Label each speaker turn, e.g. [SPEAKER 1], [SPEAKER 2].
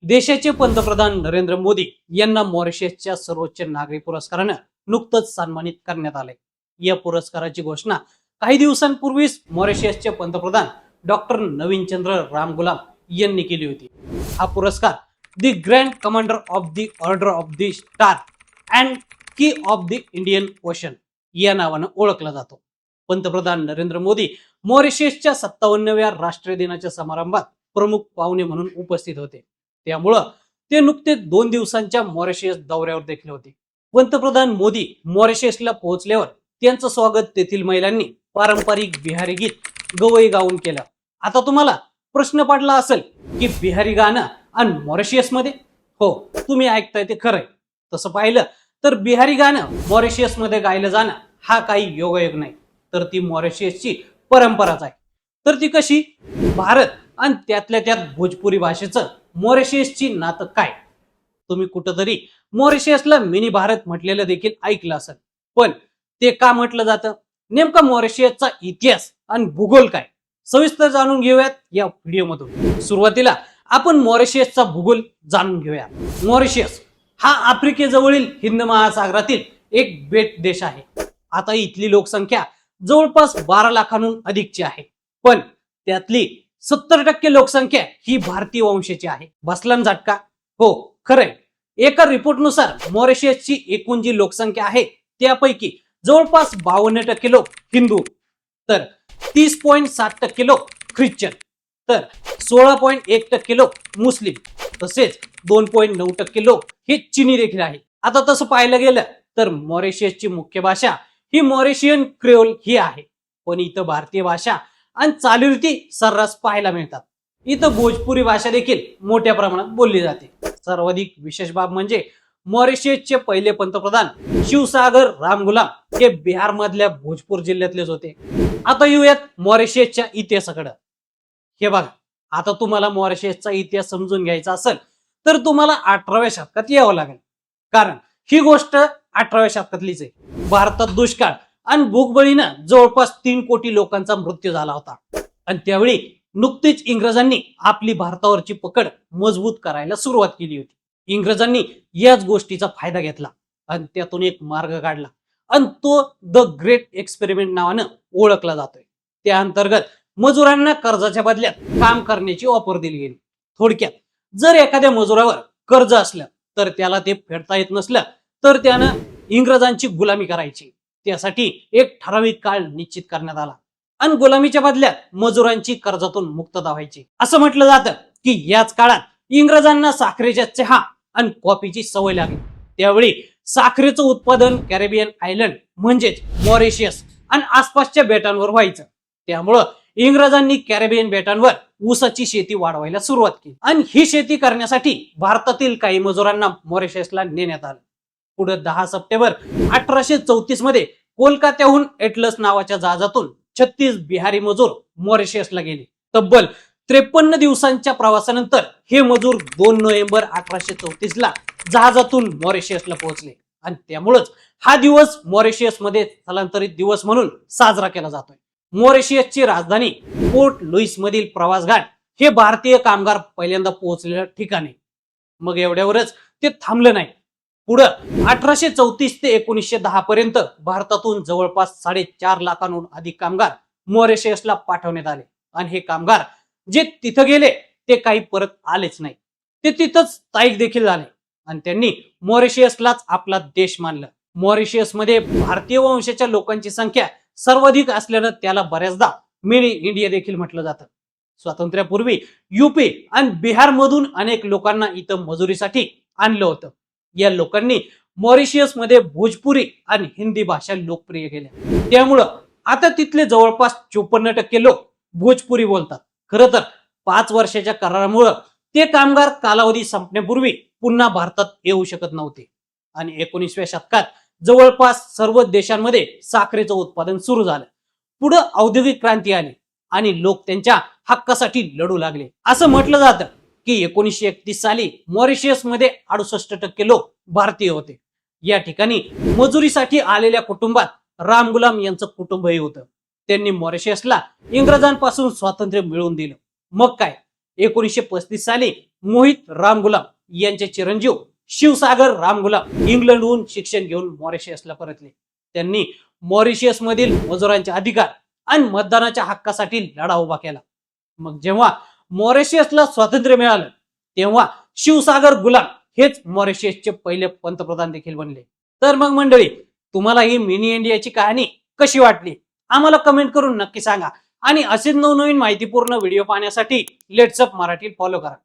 [SPEAKER 1] देशाचे पंतप्रधान नरेंद्र मोदी यांना मॉरिशसच्या सर्वोच्च नागरी पुरस्कारानं नुकतंच सन्मानित करण्यात आले। या पुरस्काराची घोषणा काही दिवसांपूर्वीच मॉरिशसचे पंतप्रधान डॉक्टर नवीन चंद्र रामगुलाम यांनी केली होती। हा पुरस्कार the grand commander of the order of the star and की ऑफ द इंडियन ओशन या नावानं ओळखला जातो। पंतप्रधान नरेंद्र मोदी मॉरिशसच्या 57व्या राष्ट्रीय दिनाच्या समारंभात प्रमुख पाहुणे म्हणून उपस्थित होते। त्यामुळं ते नुकतेच 2 दिवसांच्या मॉरिशस दौऱ्यावर देखील होते। पंतप्रधान मोदी मॉरिशसला पोहोचल्यावर त्यांचं स्वागत तेथील महिलांनी पारंपरिक बिहारी गीत गवई गाऊन केलं। आता तुम्हाला प्रश्न पडला असेल की बिहारी गाणं आणि मॉरिशसमध्ये? हो, तुम्ही ऐकताय ते खरंय। तसं पाहिलं तर बिहारी गाणं मॉरिशसमध्ये गायलं जाणं हा काही योगायोग नाही, तर ती मॉरिशसची परंपराच आहे। तर ती कशी? भारत आणि त्यातल्या त्यात भोजपुरी भाषेचं मॉरिशसची नातं काय? तुम्ही कुठंतरी मॉरिशसला मिनी भारत म्हटलेलं देखील ऐकलं असेल, पण ते का म्हटलं जातं? नेमका मॉरिशसचा इतिहास आणि भूगोल काय, सविस्तर जाणून घेऊयात या व्हिडिओमधून। सुरुवातीला आपण मॉरिशसचा भूगोल जाणून घेऊया। मॉरिशस हा आफ्रिकेजवळील हिंद महासागरातील एक बेट देश आहे। आता इथली लोकसंख्या जवळपास 12 लाखांहून अधिकची आहे, पण त्यातली 70% लोकसंख्या ही भारतीय वंशाची आहे। बसला ना झटका? हो, खरंय। एका रिपोर्टनुसार मॉरिशसची एकूण जी लोकसंख्या आहे त्यापैकी जवळपास 52% लोक हिंदू, तर 30.7% लोक ख्रिश्चन, तर 16.1% लोक मुस्लिम, तसेच 2.9% लोक हे चीनी देखील आहे। आता तसं पाहायला गेलं तर मॉरिशसची मुख्य भाषा ही मॉरिशियन क्रेओल ही आहे, पण इथं भारतीय भाषा आणि चालीरीती सर्रास पाहायला मिळतात। इथं भोजपुरी भाषा देखील मोठ्या प्रमाणात बोलली जाते। सर्वाधिक विशेष बाब म्हणजे मॉरिशसचे पहिले पंतप्रधान शिवसागर रामगुलाम हे बिहार मधल्या भोजपूर जिल्ह्यातलेच होते। आता येऊयात मॉरिशसच्या इतिहासाकडे। हे बघा, आता तुम्हाला मॉरिशसचा इतिहास समजून घ्यायचा असेल तर तुम्हाला 18व्या शतकात यावं लागेल, कारण ही गोष्ट 18व्या शतकातलीच आहे। भारतात दुष्काळ आणि भूकबळीनं जवळपास 3 कोटी लोकांचा मृत्यू झाला होता, आणि त्यावेळी नुकतीच इंग्रजांनी आपली भारतावरची पकड मजबूत करायला सुरुवात केली होती। इंग्रजांनी याच गोष्टीचा फायदा घेतला आणि त्यातून एक मार्ग काढला, आणि तो द ग्रेट एक्सपेरिमेंट नावानं ओळखला जातोय। त्या अंतर्गत मजुरांना कर्जाच्या बदल्यात काम करण्याची ऑफर दिली गेली। थोडक्यात, जर एखाद्या मजुरावर कर्ज असलं तर त्याला ते फेडता येत नसलं तर त्यानं इंग्रजांची गुलामी करायची। त्यासाठी एक ठराविक काळ निश्चित करण्यात आला, आणि गुलामीच्या बदल्यात मजुरांची कर्जातून मुक्तता व्हायची। असं म्हटलं जातं की याच काळात इंग्रजांना साखरेच्या चहा आणि कॉफीची सवय लागली। त्यावेळी साखरेचं उत्पादन कॅरेबियन आयलंड म्हणजेच मॉरिशस आणि आसपासच्या बेटांवर व्हायचं। त्यामुळं इंग्रजांनी कॅरेबियन बेटांवर ऊसाची शेती वाढवायला सुरुवात केली, आणि ही शेती करण्यासाठी भारतातील काही मजुरांना मॉरिशसला नेण्यात आलं। पुढे 10 सप्टेंबर 1834 मध्ये कोलकात्याहून एटलस नावाच्या जहाजातून 36 बिहारी मजूर मॉरिशसला गेले। तब्बल 53 दिवसांच्या प्रवासानंतर हे मजूर 2 नोव्हेंबर 1834 ला जहाजातून मॉरिशसला पोहोचले, आणि त्यामुळेच हा दिवस मॉरिशस मध्ये स्थलांतरित दिवस म्हणून साजरा केला जातोय। मॉरिशसची राजधानी पोर्ट लुईस मधील प्रवासघाट हे भारतीय कामगार पहिल्यांदा पोहोचलेल्या ठिकाणी। मग एवढ्यावरच ते थांबलं नाही। पुढं 1834 ते 1910 पर्यंत भारतातून जवळपास 4.5 लाखांहून अधिक कामगार मॉरिशसला पाठवण्यात आले, आणि हे कामगार जे तिथं गेले ते काही परत आलेच नाही। ते तिथंच स्थायिक देखील झाले, आणि त्यांनी मॉरिशसलाच आपला देश मानलं। मॉरिशसमध्ये भारतीय वंशाच्या लोकांची संख्या सर्वाधिक असल्यानं त्याला बऱ्याचदा मिनी इंडिया देखील म्हटलं जातं। स्वातंत्र्यापूर्वी यूपी आणि बिहार मधून अनेक लोकांना इथं मजुरीसाठी आणलं होतं। या लोकांनी मॉरिशस मध्ये भोजपुरी आणि हिंदी भाषा लोकप्रिय केल्या। त्यामुळं आता तिथले जवळपास 54% लोक भोजपुरी बोलतात। खरं तर 5 वर्षाच्या करारामुळे ते कामगार कालावधी संपण्यापूर्वी पुन्हा भारतात येऊ शकत नव्हते, आणि 19व्या शतकात जवळपास सर्व देशांमध्ये साखरेचं उत्पादन सुरू झालं। पुढे औद्योगिक क्रांती आली आणि लोक त्यांच्या हक्कासाठी लढू लागले। असं म्हटलं जातं की 1931 साली मॉरिशस मध्ये 68% लोक भारतीय होते। या ठिकाणी मजुरीसाठी आलेल्या कुटुंबात रामगुलाम यांचं कुटुंबही होतं। त्यांनी मॉरिशसला इंग्रजांपासून स्वातंत्र्य मिळवून दिलं। मग काय, 1935 साली मोहित राम गुलाम यांचे चिरंजीव शिवसागर राम गुलाम इंग्लंडहून शिक्षण घेऊन मॉरिशसला परतले. त्यांनी मॉरिशस मधील मजुरांचे अधिकार आणि मतदानाच्या हक्कासाठी लढा उभा केला. मग जेव्हा मॉरिशसला स्वातंत्र्य मिळालं तेव्हा शिवसागर गुलाम हेच मॉरिशसचे पहिले पंतप्रधान देखील बनले. तर मग मंडळी, तुम्हाला ही मिनी इंडियाची कहाणी कशी वाटली आम्हाला कमेंट करून नक्की सांगा आणि असेच नवनवीन माहितीपूर्ण व्हिडिओ पाहण्यासाठी लेट्स अप मराठी फॉलो करा.